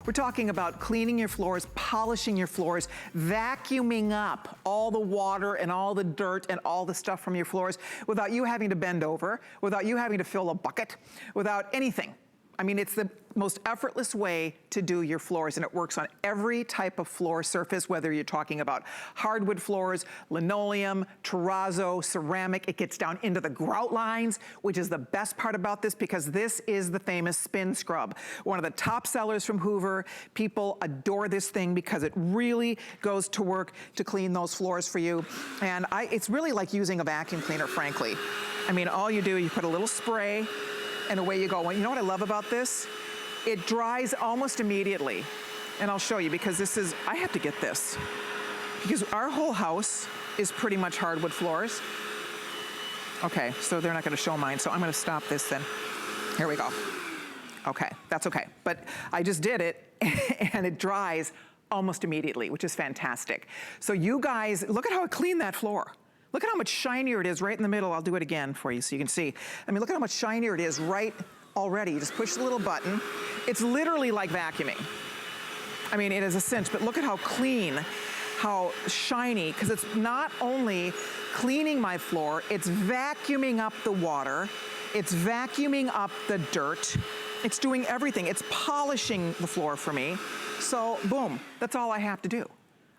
We're talking about cleaning your floors, polishing your floors, vacuuming up all the water and all the dirt and all the stuff from your floors without you having to bend over, without you having to fill a bucket, without anything. I mean, it's the most effortless way to do your floors, and it works on every type of floor surface, whether you're talking about hardwood floors, linoleum, terrazzo, ceramic. It gets down into the grout lines, which is the best part about this because this is the famous SpinScrub. One of the top sellers from Hoover. People adore this thing because it really goes to work to clean those floors for you. And it's really like using a vacuum cleaner, frankly. I mean, all you do, you put a little spray, and away you go. Well, you know what I love about this? It dries almost immediately. And I'll show you because this is, I have to get this. Because our whole house is pretty much hardwood floors. Okay, so they're not gonna show mine, so I'm gonna stop this then. Here we go. Okay, that's okay. But I just did it and it dries almost immediately, which is fantastic. So you guys, look at how clean that floor. Look at how much shinier it is right in the middle. I'll do it again for you so you can see. I mean, look at how much shinier it is right already. You just push the little button. It's literally like vacuuming. I mean, it is a cinch, but look at how clean, how shiny, because it's not only cleaning my floor, it's vacuuming up the water, it's vacuuming up the dirt, it's doing everything. It's polishing the floor for me. So boom, that's all I have to do.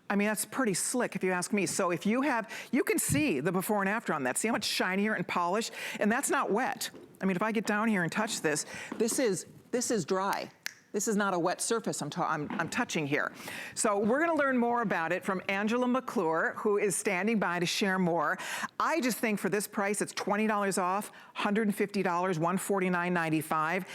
I mean, that's pretty slick if you ask me. So if you have, you can see the before and after on that. See how much shinier and polished? And that's not wet. I mean, if I get down here and touch this, this is dry. This is not a wet surface I'm touching here. So we're gonna learn more about it from Angela McClure, who is standing by to share more. I just think for this price, it's $20 off, $150, $149.95.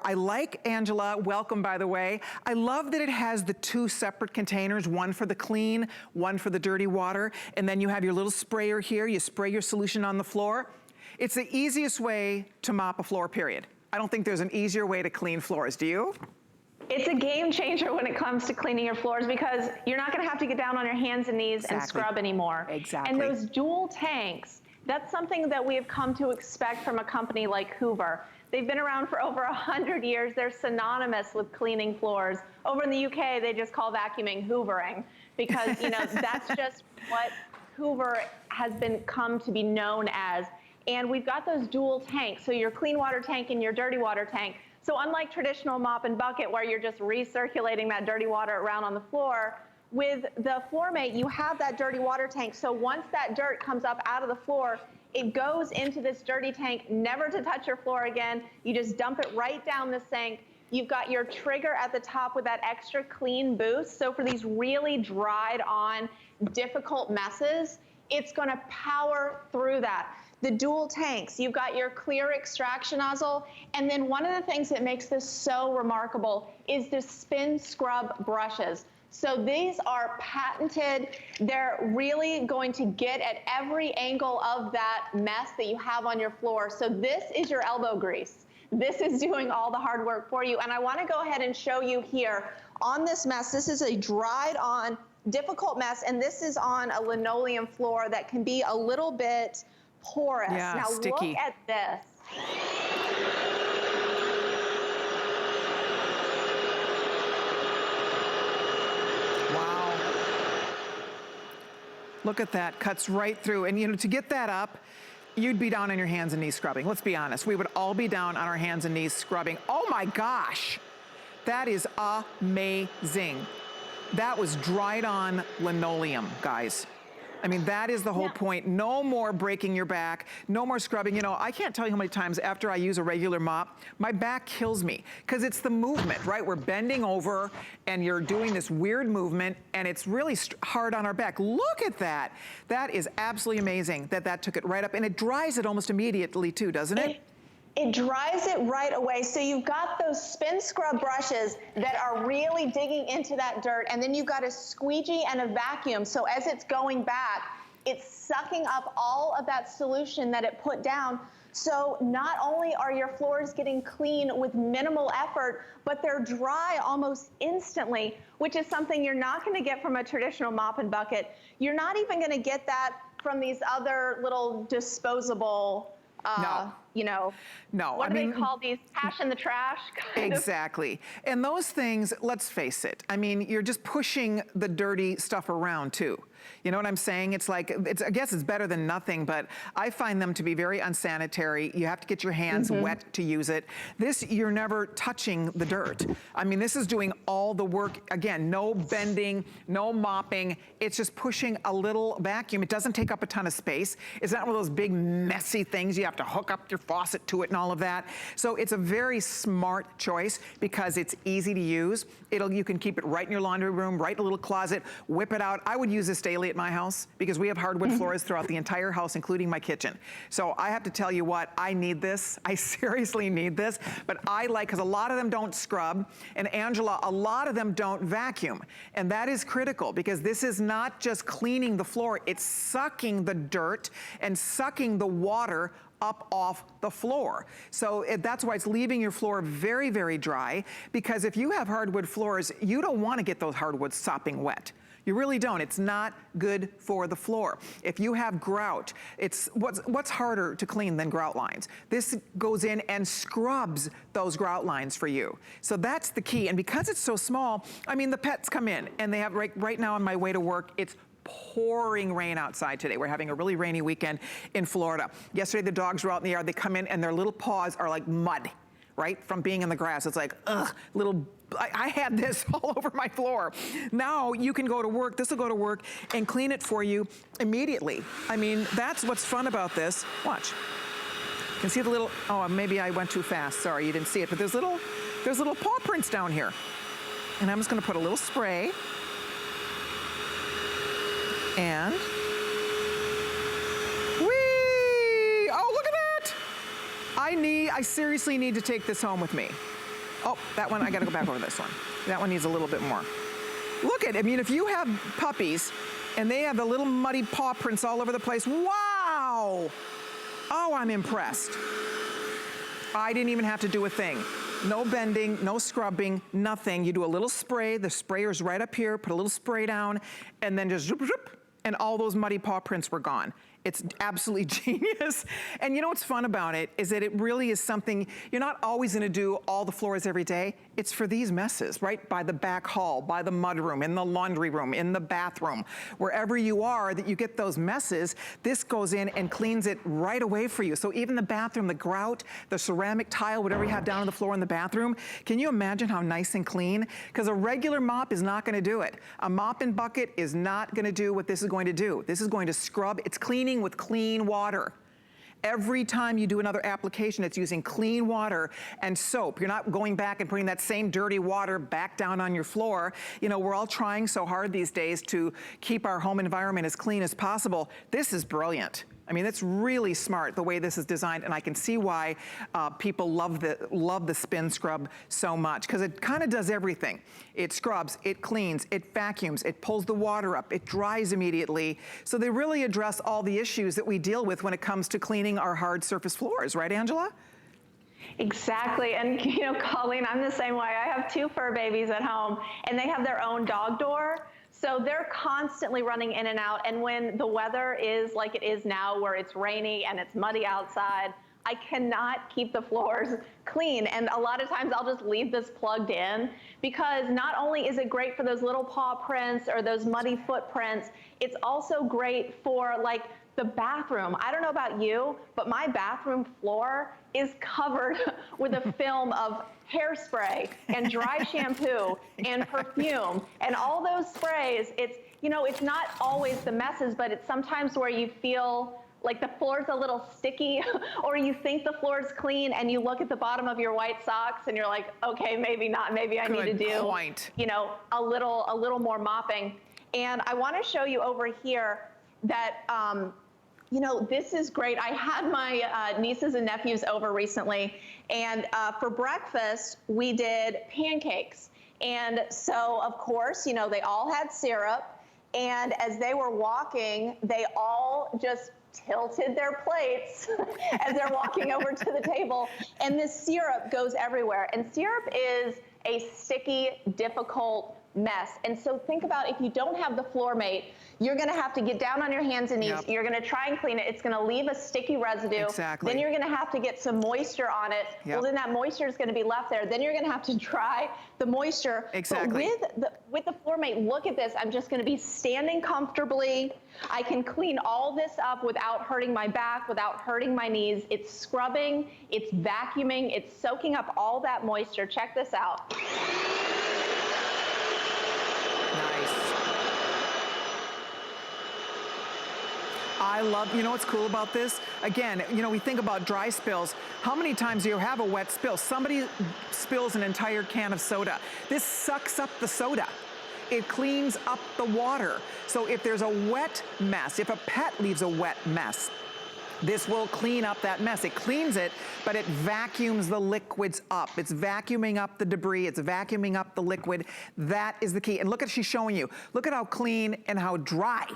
I like Angela, welcome by the way. I love that it has the two separate containers, one for the clean, one for the dirty water, and then you have your little sprayer here, you spray your solution on the floor. It's the easiest way to mop a floor, period. I don't think there's an easier way to clean floors, do you? It's a game changer when it comes to cleaning your floors because you're not gonna have to get down on your hands and knees and scrub anymore. Exactly. And those dual tanks, that's something that we have come to expect from a company like Hoover. They've been around for over 100 years. They're synonymous with cleaning floors. Over in the UK, they just call vacuuming Hoovering because, you know, that's just what Hoover has come to be known as. And we've got those dual tanks, so your clean water tank and your dirty water tank. So unlike traditional mop and bucket where you're just recirculating that dirty water around on the floor, with the FloorMate, you have that dirty water tank. So once that dirt comes up out of the floor, it goes into this dirty tank, never to touch your floor again. You just dump it right down the sink. You've got your trigger at the top with that extra clean boost. So for these really dried on, difficult messes, it's gonna power through that. The dual tanks, you've got your clear extraction nozzle, and then one of the things that makes this so remarkable is the SpinScrub brushes. So these are patented. They're really going to get at every angle of that mess that you have on your floor. So this is your elbow grease. This is doing all the hard work for you. And I want to go ahead and show you here on this mess. This is a dried on, difficult mess, and this is on a linoleum floor that can be a little bit porous. Yeah, now sticky. Look at this. Wow. Look at that, cuts right through. And you know, to get that up, you'd be down on your hands and knees scrubbing. Let's be honest, we would all be down on our hands and knees scrubbing. Oh my gosh, that is amazing. That was dried on linoleum, guys. I mean, that is the whole point. No more breaking your back, no more scrubbing. You know, I can't tell you how many times after I use a regular mop, my back kills me because it's the movement, right? We're bending over and you're doing this weird movement and it's really hard on our back. Look at that. That is absolutely amazing that that took it right up, and it dries it almost immediately too, doesn't it? It dries it right away. So you've got those SpinScrub brushes that are really digging into that dirt, and then you've got a squeegee and a vacuum. So as it's going back, it's sucking up all of that solution that it put down. So not only are your floors getting clean with minimal effort, but they're dry almost instantly, which is something you're not gonna get from a traditional mop and bucket. You're not even gonna get that from these other little disposable you know, No, what do they call these? Cash in the trash? Exactly. And those things, let's face it, I mean, you're just pushing the dirty stuff around too. You know what I'm saying? It's like, I guess it's better than nothing, but I find them to be very unsanitary. You have to get your hands wet to use it. This, you're never touching the dirt. I mean, this is doing all the work. Again, no bending, no mopping. It's just pushing a little vacuum. It doesn't take up a ton of space. It's not one of those big messy things. You have to hook up your faucet to it and all of that. So it's a very smart choice because it's easy to use. You can keep it right in your laundry room, right in a little closet, whip it out. I would use this daily at my house because we have hardwood floors throughout the entire house, including my kitchen. So I have to tell you what, I need this. I seriously need this, but I like, because a lot of them don't scrub, and Angela, a lot of them don't vacuum. And that is critical because this is not just cleaning the floor, it's sucking the dirt and sucking the water up off the floor. So that's why it's leaving your floor very, very dry, because if you have hardwood floors, you don't want to get those hardwoods sopping wet. You really don't. It's not good for the floor. If you have grout, it's what's harder to clean than grout lines? This goes in and scrubs those grout lines for you. So that's the key. And because it's so small, I mean, the pets come in and they have right now on my way to work, it's pouring rain outside today. We're having a really rainy weekend in Florida. Yesterday, the dogs were out in the yard. They come in and their little paws are like mud, right? From being in the grass. It's like, ugh, I had this all over my floor. Now you can go to work, this will go to work and clean it for you immediately. I mean, that's what's fun about this. Watch. You can see the little, oh, maybe I went too fast. Sorry, you didn't see it, but there's little paw prints down here. And I'm just gonna put a little spray. And, whee! Oh, look at that! I seriously need to take this home with me. Oh, that one, I gotta go back over this one. That one needs a little bit more. Look at it, I mean, if you have puppies and they have the little muddy paw prints all over the place, wow! Oh, I'm impressed. I didn't even have to do a thing. No bending, no scrubbing, nothing. You do a little spray, the sprayer's right up here, put a little spray down, and then just zoop, zoop, and all those muddy paw prints were gone. It's absolutely genius. And you know what's fun about it is that it really is something, you're not always gonna do all the floors every day. It's for these messes, right? By the back hall, by the mudroom, in the laundry room, in the bathroom, wherever you are that you get those messes, this goes in and cleans it right away for you. So even the bathroom, the grout, the ceramic tile, whatever you have down on the floor in the bathroom, can you imagine how nice and clean? Because a regular mop is not gonna do it. A mop and bucket is not gonna do what this is going to do. This is going to scrub, it's cleaning with clean water. Every time you do another application, it's using clean water and soap. You're not going back and putting that same dirty water back down on your floor. You know, we're all trying so hard these days to keep our home environment as clean as possible. This is brilliant. I mean, it's really smart the way this is designed, and I can see why people love the SpinScrub so much, because it kind of does everything. It scrubs, it cleans, it vacuums, it pulls the water up, it dries immediately. So they really address all the issues that we deal with when it comes to cleaning our hard surface floors, right, Angela? Exactly, and you know, Colleen, I'm the same way. I have 2 fur babies at home, and they have their own dog door. So they're constantly running in and out, and when the weather is like it is now, where it's rainy and it's muddy outside, I cannot keep the floors clean. And a lot of times I'll just leave this plugged in, because not only is it great for those little paw prints or those muddy footprints, it's also great for like the bathroom. I don't know about you, but my bathroom floor is covered with a film of hairspray and dry shampoo and perfume and all those sprays. It's, you know, it's not always the messes, but it's sometimes where you feel like the floor's a little sticky, or you think the floor's clean and you look at the bottom of your white socks and you're like, okay, maybe not, maybe I need to do, you know, a little more mopping. And I wanna show you over here that, you know, this is great. I had my nieces and nephews over recently, and for breakfast, we did pancakes. And so, of course, you know, they all had syrup, and as they were walking, they all just tilted their plates as they're walking over to the table, and this syrup goes everywhere. And syrup is a sticky, difficult mess. And so think about if you don't have the FloorMate, you're gonna have to get down on your hands and knees. Yep. You're gonna try and clean it. It's gonna leave a sticky residue. Exactly. Then you're gonna have to get some moisture on it. Yep. Well, then that moisture is gonna be left there. Then you're gonna have to dry the moisture. Exactly. But with the FloorMate, look at this. I'm just gonna be standing comfortably. I can clean all this up without hurting my back, without hurting my knees. It's scrubbing, it's vacuuming, it's soaking up all that moisture. Check this out. I love, you know what's cool about this? Again, you know, we think about dry spills. How many times do you have a wet spill? Somebody spills an entire can of soda. This sucks up the soda. It cleans up the water. So if there's a wet mess, if a pet leaves a wet mess, this will clean up that mess. It cleans it, but it vacuums the liquids up. It's vacuuming up the debris. It's vacuuming up the liquid. That is the key. And look at, she's showing you. Look at how clean and how dry.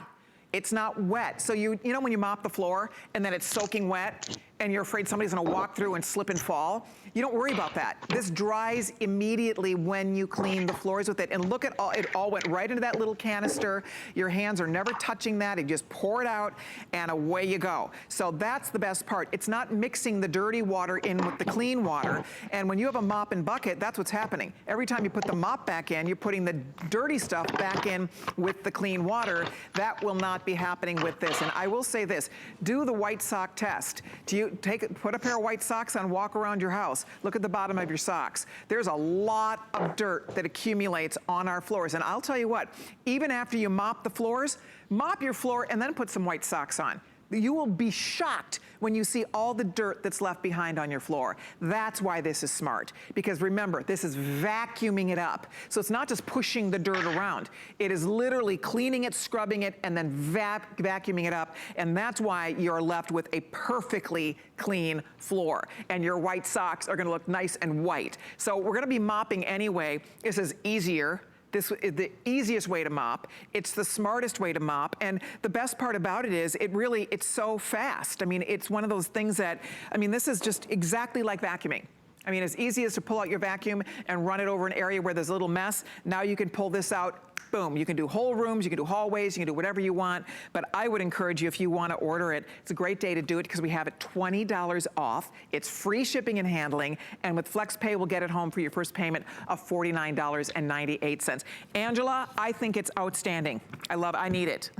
It's not wet. So you know when you mop the floor and then it's soaking wet and you're afraid somebody's gonna walk through and slip and fall? You don't worry about that. This dries immediately when you clean the floors with it. And look at all, it all went right into that little canister. Your hands are never touching that. You just pour it out and away you go. So that's the best part. It's not mixing the dirty water in with the clean water. And when you have a mop and bucket, that's what's happening. Every time you put the mop back in, you're putting the dirty stuff back in with the clean water. That will not be happening with this. And I will say this, do the white sock test. Do you put a pair of white socks on, walk around your house. Look at the bottom of your socks. There's a lot of dirt that accumulates on our floors. And I'll tell you what, even after you mop the floors, mop your floor and then put some white socks on. You will be shocked when you see all the dirt that's left behind on your floor. That's why this is smart. Because remember, this is vacuuming it up. So it's not just pushing the dirt around. It is literally cleaning it, scrubbing it, and then vacuuming it up. And that's why you're left with a perfectly clean floor. And your white socks are gonna look nice and white. So we're gonna be mopping anyway. This is easier. This is the easiest way to mop. It's the smartest way to mop. And the best part about it is it's so fast. I mean, it's one of those things that, I mean, this is just exactly like vacuuming. I mean, as easy as to pull out your vacuum and run it over an area where there's a little mess. Now you can pull this out, boom. You can do whole rooms, you can do hallways, you can do whatever you want. But I would encourage you, if you want to order it, it's a great day to do it because we have it $20 off. It's free shipping and handling. And with FlexPay, we'll get it home for your first payment of $49.98. Angela, I think it's outstanding. I need it.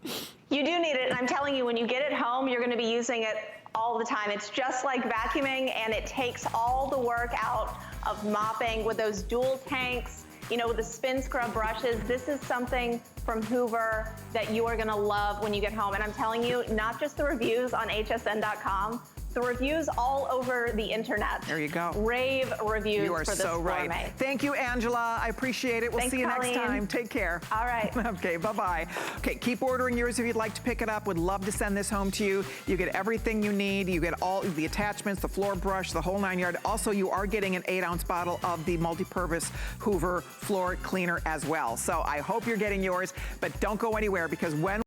You do need it, and I'm telling you, when you get it home, you're gonna be using it all the time. It's just like vacuuming, and it takes all the work out of mopping with those dual tanks, you know, with the SpinScrub brushes. This is something from Hoover that you are gonna love when you get home. And I'm telling you, not just the reviews on hsn.com, the reviews all over the internet. There you go. Rave reviews you are for this so right. FloorMate. Thank you, Angela. I appreciate it. We'll Thanks, see you Colleen. next time. Take care. All right. Okay, bye-bye. Okay, keep ordering yours if you'd like to pick it up. Would love to send this home to you. You get everything you need. You get all the attachments, the floor brush, the whole 9 yard. Also, you are getting an 8-ounce bottle of the multi-purpose Hoover floor cleaner as well. So I hope you're getting yours, but don't go anywhere because when